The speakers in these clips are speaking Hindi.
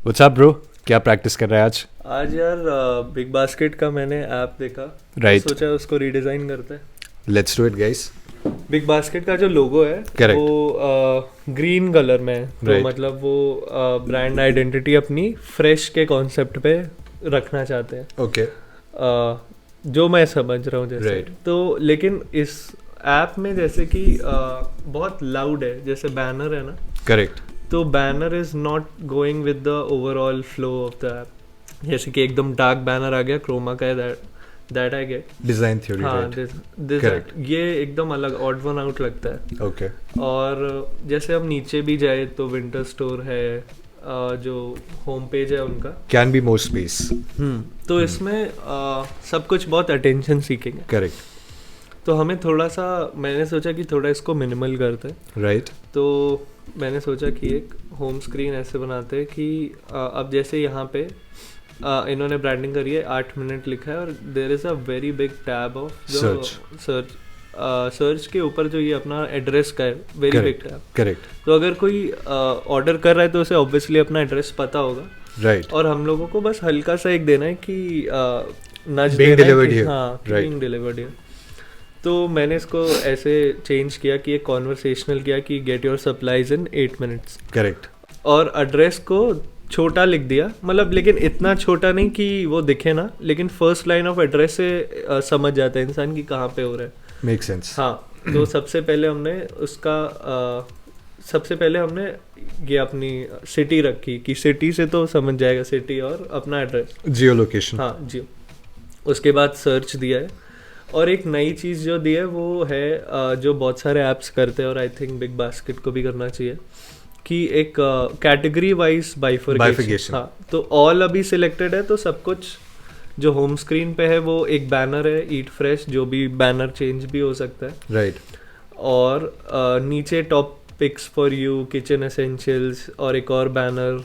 व्हाट्स अप ब्रो, क्या प्रैक्टिस कर रहा है आज? आज यार बिग बास्केट का मैंने ऐप देखा। Right. सोचा उसको रीडिज़ाइन करते हैं। Let's do it guys. Big basket का जो लोगो है Correct. वो ग्रीन कलर में है, तो Right. मतलब वो ब्रांड आइडेंटिटी अपनी फ्रेश के कॉन्सेप्ट पे रखना चाहते हैं। ओके। जो मैं समझ रहा हूँ जैसे Right. तो लेकिन इस ऐप में जैसे कि बहुत लाउड है, जैसे बैनर है ना, करेक्ट। तो banner is not going with the overall flow of the app. जैसे कि एकदम डार्क बैनर आ गया, क्रोमा का है, that I get. Design theory, हाँ, राइट? This Correct. ये एकदम अलग ऑड वन आउट लगता है। ओके। और जैसे हम नीचे भी जाए तो विंटर स्टोर है, जो होम पेज है उनका, कैन बी मोर स्पेस। तो इसमें सब कुछ बहुत अटेंशन सीकिंग है। करेक्ट। तो हमें थोड़ा सा, मैंने सोचा कि थोड़ा इसको मिनिमल करते हैं। राइट। तो मैंने सोचा कि एक होम स्क्रीन ऐसे बनाते हैं कि अब जैसे यहाँ पे इन्होंने ब्रांडिंग करी है, 8 मिनट लिखा है, और there is a very big tab of search के ऊपर जो ये अपना एड्रेस का है, वेरी बिग टैब। करेक्ट। तो अगर कोई ऑर्डर कर रहा है तो उसे ऑब्वियसली अपना एड्रेस पता होगा, राइट। और हम लोगों को बस हल्का सा एक देना है कि नज Being देना है delivered कि here. हाँ, Right. being delivered here। तो मैंने इसको ऐसे चेंज किया कि एक कॉन्वर्सेशनल किया कि get your supplies in 8 minutes, correct. और एड्रेस को छोटा लिख दिया, मतलब लेकिन इतना छोटा नहीं कि वो दिखे ना, लेकिन फर्स्ट लाइन ऑफ एड्रेस से समझ जाता है इंसान कि कहाँ पे हो रहा है। Make sense. हाँ, तो सबसे पहले हमने उसका सबसे पहले हमने ये अपनी सिटी रखी कि सिटी से तो समझ जाएगा, सिटी और अपना एड्रेस, जियो लोकेशन। हाँ जियो। उसके बाद सर्च दिया है, और एक नई चीज़ जो दी है वो है जो बहुत सारे ऐप्स करते हैं, और आई थिंक बिग बास्केट को भी करना चाहिए, कि एक कैटेगरी वाइज बाइफर्केशन। हाँ, तो ऑल अभी सिलेक्टेड है, तो सब कुछ जो होम स्क्रीन पे है वो एक बैनर है, ईट फ्रेश, जो भी बैनर चेंज भी हो सकता है। राइट। और नीचे top picks for you, kitchen essentials, और एक और बैनर,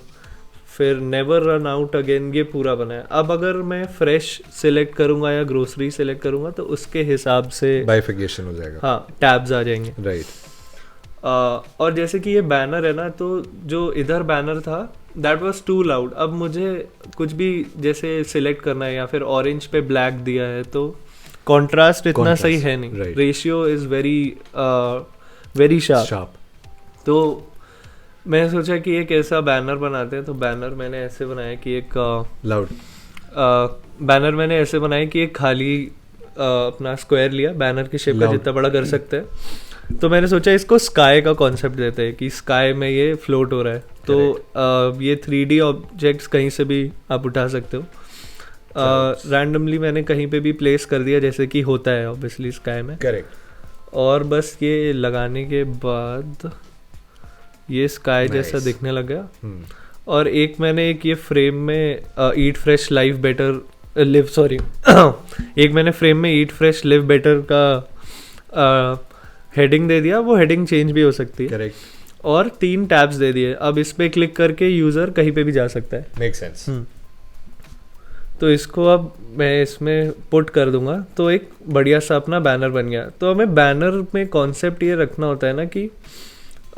फिर नेवर रन आउट अगेन, ये पूरा बना है। अब अगर मैं फ्रेश सिलेक्ट करूंगा या ग्रोसरी सिलेक्ट करूंगा तो उसके हिसाब से बाइफिकेशन हो जाएगा। हाँ, टैब्स आ जाएंगे। राइट। और जैसे कि ये बैनर है ना, तो जो इधर बैनर था दैट वाज टू लाउड। अब मुझे कुछ भी जैसे सिलेक्ट करना है, या फिर ऑरेंज पे ब्लैक दिया है, तो कॉन्ट्रास्ट इतना सही है नहीं, right. Ratio is very sharp. तो मैंने सोचा कि एक ऐसा बैनर बनाते हैं, तो बैनर मैंने ऐसे बनाया कि एक लाउड बैनर मैंने ऐसे बनाया कि एक खाली अपना स्क्वायर लिया, बैनर की शेप का जितना बड़ा कर सकते हैं। तो मैंने सोचा इसको स्काई का कॉन्सेप्ट देते हैं कि स्काई में ये फ्लोट हो रहा है, तो ये 3D ऑब्जेक्ट्स कहीं से भी आप उठा सकते हो। रैंडमली मैंने कहीं पे भी प्लेस कर दिया, जैसे कि होता है ऑब्वियसली स्काई में। करेक्ट। और बस ये लगाने के बाद ये स्काई जैसा दिखने लग गया। और एक मैंने एक ये फ्रेम में ईट fresh live better live sorry एक मैंने फ्रेम में ईट फ्रेश लिव बेटर का हेडिंग दे दिया। वो हेडिंग चेंज भी हो सकती है। करेक्ट। और 3 टैब्स दे दिए। अब इस पे क्लिक करके यूज़र कहीं पे भी जा सकता है। Make sense. तो इसको अब मैं इसमें पुट कर दूंगा, तो एक बढ़िया सा अपना बैनर बन गया। तो हमें बैनर में कॉन्सेप्ट ये रखना होता है ना कि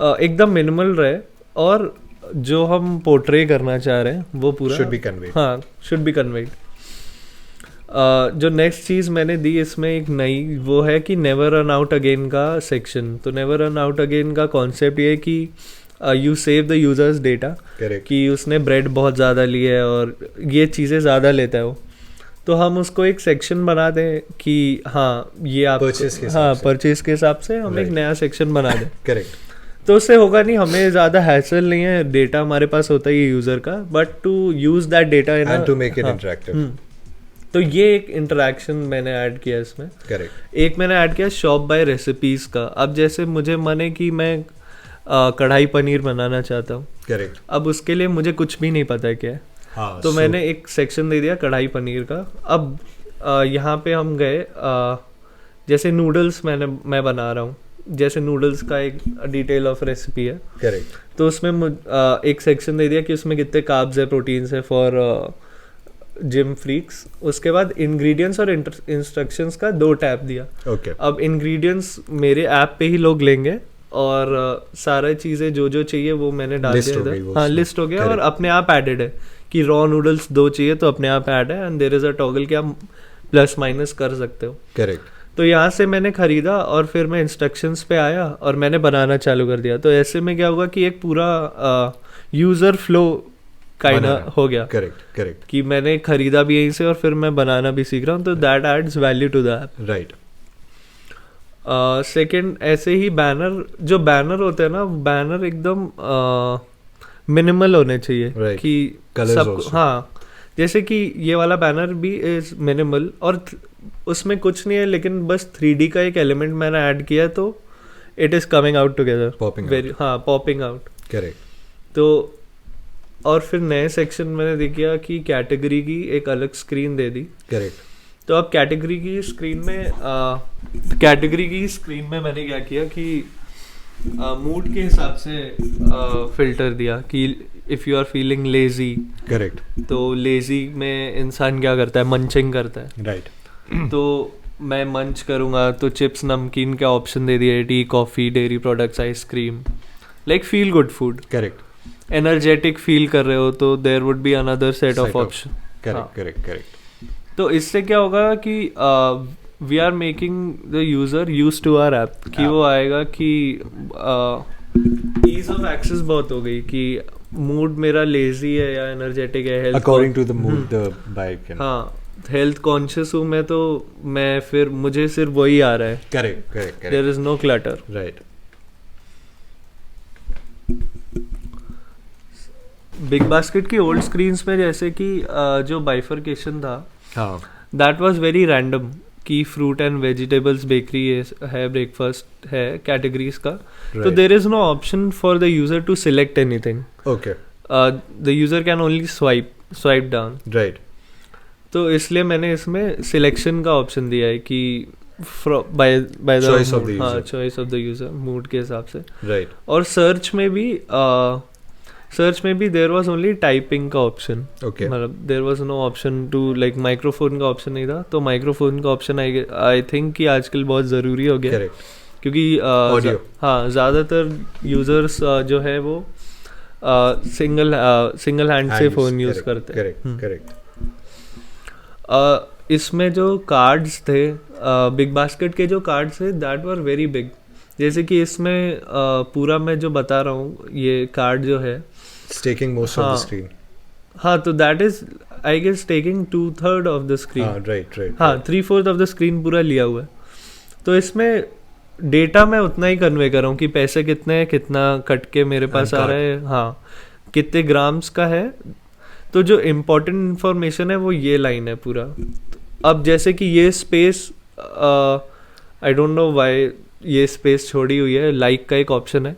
एकदम मिनिमल रहे, और जो हम पोर्ट्रे करना चाह रहे हैं वो पूरा शुड बी कन्वेड। हाँ, शुड बी कन्वेड। जो नेक्स्ट चीज़ मैंने दी इसमें एक नई, वो है कि नेवर रन आउट अगेन का सेक्शन। तो नेवर रन आउट अगेन का कॉन्सेप्ट ये है कि you save the users data, कि उसने ब्रेड बहुत ज़्यादा ली है और ये चीज़ें ज़्यादा लेता है वो, तो हम उसको एक सेक्शन बना दें कि हाँ ये आप परचेज के हिसाब से हम एक नया सेक्शन बना दें। करेक्ट। तो उससे होगा नहीं, हमें ज़्यादा हैसल नहीं है, डेटा हमारे पास होता ही है यूज़र का, but to use that data and to make it interactive. तो ये एक इंटरेक्शन मैंने ऐड किया इसमें। करेक्ट। एक मैंने ऐड किया शॉप बाय रेसिपीज़ का। अब जैसे मुझे मन है कि मैं कढ़ाई पनीर बनाना चाहता हूँ। करेक्ट। अब उसके लिए मुझे कुछ भी नहीं पता है क्या है। हाँ, तो मैंने एक सेक्शन दे दिया कढ़ाई पनीर का। अब यहाँ पे हम गए, जैसे नूडल्स मैं बना रहा हूँ, जैसे नूडल्स का एक डिटेल ऑफ रेसिपी है। करेक्ट। तो उसमें एक सेक्शन दे दिया कि उसमें कितने कार्ब्स है, प्रोटीन्स है फॉर जिम फ्रीक्स। उसके बाद इंग्रेडिएंट्स और इंस्ट्रक्शंस का 2 टैब दिया। ओके। अब इंग्रेडिएंट्स मेरे ऐप पे ही लोग लेंगे, और सारा चीज़ें जो जो चाहिए वो मैंने डाल List दिया हो गई इधर. वो हाँ उसमें. लिस्ट हो गया और Correct. अपने आप एडेड है कि रॉ नूडल्स 2 चाहिए तो अपने आप ऐड है. And there is a toggle कि आप प्लस माइनस कर सकते हो. करेक्ट. तो यहाँ से मैंने खरीदा और फिर मैं इंस्ट्रक्शंस पे आया और मैंने बनाना चालू कर दिया. तो ऐसे में क्या होगा कि एक पूरा यूज़र फ्लो काइंड बनाना. हो गया करेक्ट करेक्ट. कि मैंने खरीदा भी यहीं से और फिर मैं बनाना भी सीख रहा हूँ. तो that adds value to the app. Right. Second ऐसे ही जो बैनर होते हैं ना, बैनर एकदम मिनिमल होने चाहिए. Right. कि Colours सब also. हाँ जैसे कि ये वाला बैनर भी इज मिनिमल और उसमें कुछ नहीं है लेकिन बस 3D का एक एलिमेंट मैंने ऐड किया तो it is coming out together. Popping out. हाँ पॉपिंग आउट. करेक्ट. तो और फिर नए सेक्शन मैंने देखा कि कैटेगरी की एक अलग स्क्रीन दे दी. करेक्ट. तो अब कैटेगरी की स्क्रीन में मैंने क्या किया कि मूड के हिसाब से फिल्टर दिया कि if you are feeling lazy. Correct. तो लेजी में इंसान क्या करता है, मंचिंग करता है. राइट. तो मैं मंच करूँगा तो चिप्स नमकीन का ऑप्शन दे दिया, tea coffee dairy products ice cream, like feel good food. Correct. Energetic feel कर रहे हो तो there would be another set of option. Correct correct correct. तो इससे क्या होगा कि we are making the user use to our app कि वो आएगा कि ईज ऑफ एक्सेस बहुत हो गई कि मूड मेरा लेजी है या एनर्जेटिक है. Health according to the mood the bike can. हाँ हेल्थ कॉन्शियस हूँ मैं तो मैं फिर मुझे सिर्फ वही आ रहा है. Correct correct there is no clutter. Right. Big basket की ओल्ड स्क्रीन्स में जैसे कि जो बाइफरकेशन था हाँ. दैट वाज वेरी रैंडम कि फ्रूट एंड वेजिटेबल्स बेकरी है, ब्रेकफास्ट है कैटेगरीज का. तो there is no option for the user to select anything. Okay. The user can only swipe down. Right. तो इसलिए मैंने इसमें सिलेक्शन का ऑप्शन दिया है कि by the choice of the user mood के हिसाब से. राइट. और सर्च में भी देयर वाज ओनली टाइपिंग का ऑप्शन. ओके. मतलब there was no option to like microphone का ऑप्शन नहीं था. तो माइक्रोफोन का ऑप्शन आई थिंक कि आजकल बहुत ज़रूरी हो गया. करेक्ट. क्योंकि ऑडियो. हाँ ज़्यादातर यूजर्स जो है वो सिंगल हैंड से फ़ोन यूज़ करते हैं. Correct correct. इसमें जो कार्ड्स थे बिग बास्केट के जो कार्ड्स थे दैट वर वेरी बिग. जैसे कि इसमें पूरा मैं जो बता रहा हूँ ये कार्ड जो है Taking most of the screen. हाँ तो that is I guess taking 2/3 of the screen. Right right. हाँ 3/4 ऑफ द स्क्रीन पूरा लिया हुआ है. तो इसमें डेटा मैं उतना ही कन्वे कर रहा हूँ कि पैसे कितने हैं, कितना कट के मेरे पास आ रहा है, हाँ कितने ग्राम्स का है. तो जो इम्पोर्टेंट इन्फॉर्मेशन है वो ये लाइन है पूरा. अब जैसे कि ये space I don't know why ये स्पेस छोड़ी हुई है, लाइक का एक ऑप्शन है.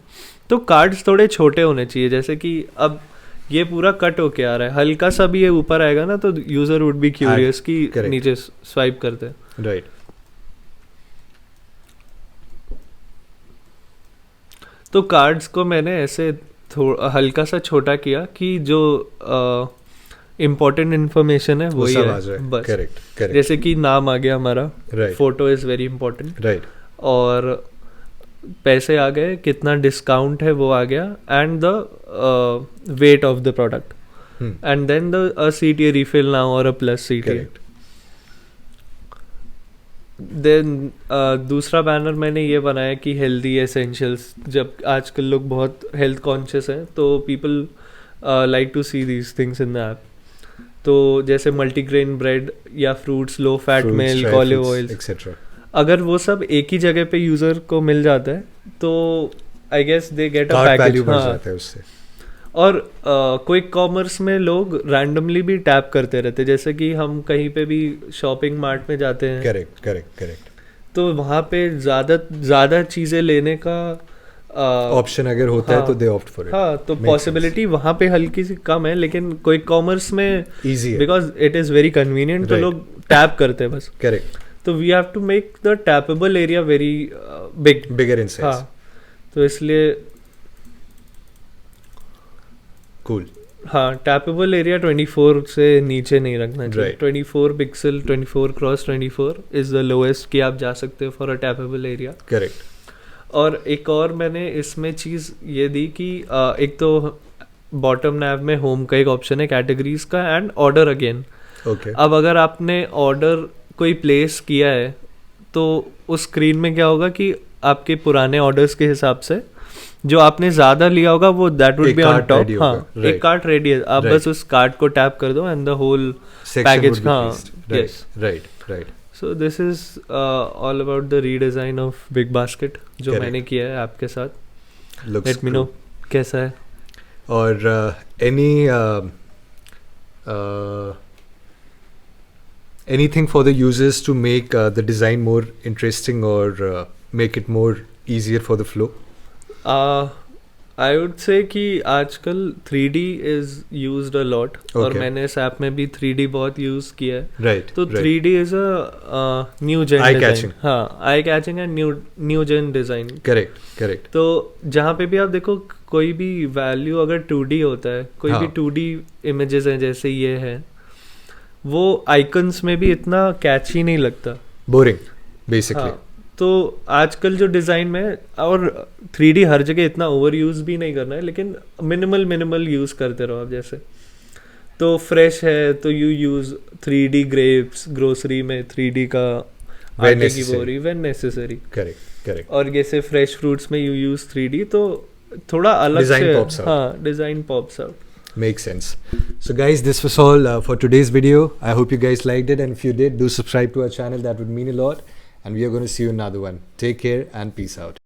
तो कार्ड्स थोड़े छोटे होने चाहिए. जैसे कि अब ये पूरा कट होके आ रहा है, हल्का सा भी ये ऊपर आएगा ना तो यूजर वुड बी क्यूरियस कि नीचे स्वाइप करते हैं. राइट. तो कार्ड्स को मैंने ऐसे हल्का सा छोटा किया कि जो इम्पोर्टेंट इन्फॉर्मेशन है वही है बस. Correct correct. जैसे कि नाम आ गया हमारा, right. Photo is very important. Right. और पैसे आ गए, कितना डिस्काउंट है वो आ गया, and the weight of the product, and then the CTA refill now और अ प्लस CTA. देन दूसरा बैनर मैंने ये बनाया कि हेल्दी एसेंशियल्स. जब आजकल लोग बहुत हेल्थ कॉन्शियस हैं तो people like to see these things in the app. तो जैसे मल्टीग्रेन ब्रेड या fruits, low fat milk, olive oil etcetera. अगर वो सब एक ही जगह पे यूजर को मिल जाता है तो I guess they get a package. और क्विक कॉमर्स में लोग रैंडमली भी टैप करते रहते. जैसे कि हम कहीं पे भी शॉपिंग मार्ट में जाते हैं. Correct correct correct. तो वहाँ पे ज़्यादा चीज़ें लेने का ऑप्शन अगर होता है तो दे ऑप्ट फॉर इट. हाँ तो पॉसिबिलिटी वहाँ पे हल्की सी कम है, लेकिन क्विक कॉमर्स में इजी है because it is very convenient. तो लोग टैप करते हैं बस. करेक्ट. तो we have to make the tappable area very bigger in size. हाँ तो इसलिए कूल. हाँ टैपेबल एरिया 24 से नीचे नहीं रखना चाहिए. 24 pixel 24 cross 24 is the lowest कि आप जा सकते हो फॉर अ टैपेबल एरिया. करेक्ट. और एक और मैंने इसमें चीज़ ये दी कि एक तो बॉटम नैव में होम का एक ऑप्शन है कैटेगरीज का एंड ऑर्डर अगेन. Okay. अब अगर आपने ऑर्डर कोई प्लेस किया है तो उस स्क्रीन में क्या होगा कि आपके पुराने ऑर्डर्स के हिसाब से जो आपने ज़्यादा लिया होगा वो that would be on top. हाँ, एक कार्ट रेडी है, आप बस उस कार्ट को टैप कर दो एंड द होल पैकेज. हाँ, yes, right. So this is all about the redesign of big basket जो मैंने किया है आपके साथ. लेट मी नो कैसा है. और anything for the users to make the design more interesting or make it more easier for the flow? I would say कि आजकल 3D is used a lot. और मैंने इस ऐप में भी 3D बहुत यूज किया है. राइट. तो 3D is a new gen design. हाँ, eye catching and new gen design. Correct. तो जहाँ पे भी आप देखो कोई भी वैल्यू अगर 2D होता है, कोई भी 2D इमेजेस हैं जैसे ये है, वो आइकन्स में भी इतना कैची नहीं लगता. Boring basically. तो आजकल जो डिज़ाइन में, और 3D हर जगह इतना ओवर यूज़ भी नहीं करना है, लेकिन मिनिमल यूज़ करते रहो आप. जैसे तो फ्रेश है तो you use 3D grapes, grocery में 3D का आटे की बोरी व्हेन नेसेसरी. करेक्ट. और जैसे फ्रेश फ्रूट्स में यू यूज़ 3D, तो थोड़ा अलग से हाँ design pops out. Makes sense. So guys, this was all for today's video. I hope you guys liked it, and if you did, do subscribe to our channel. That would mean a lot. And we are going to see you in another one. Take care and peace out.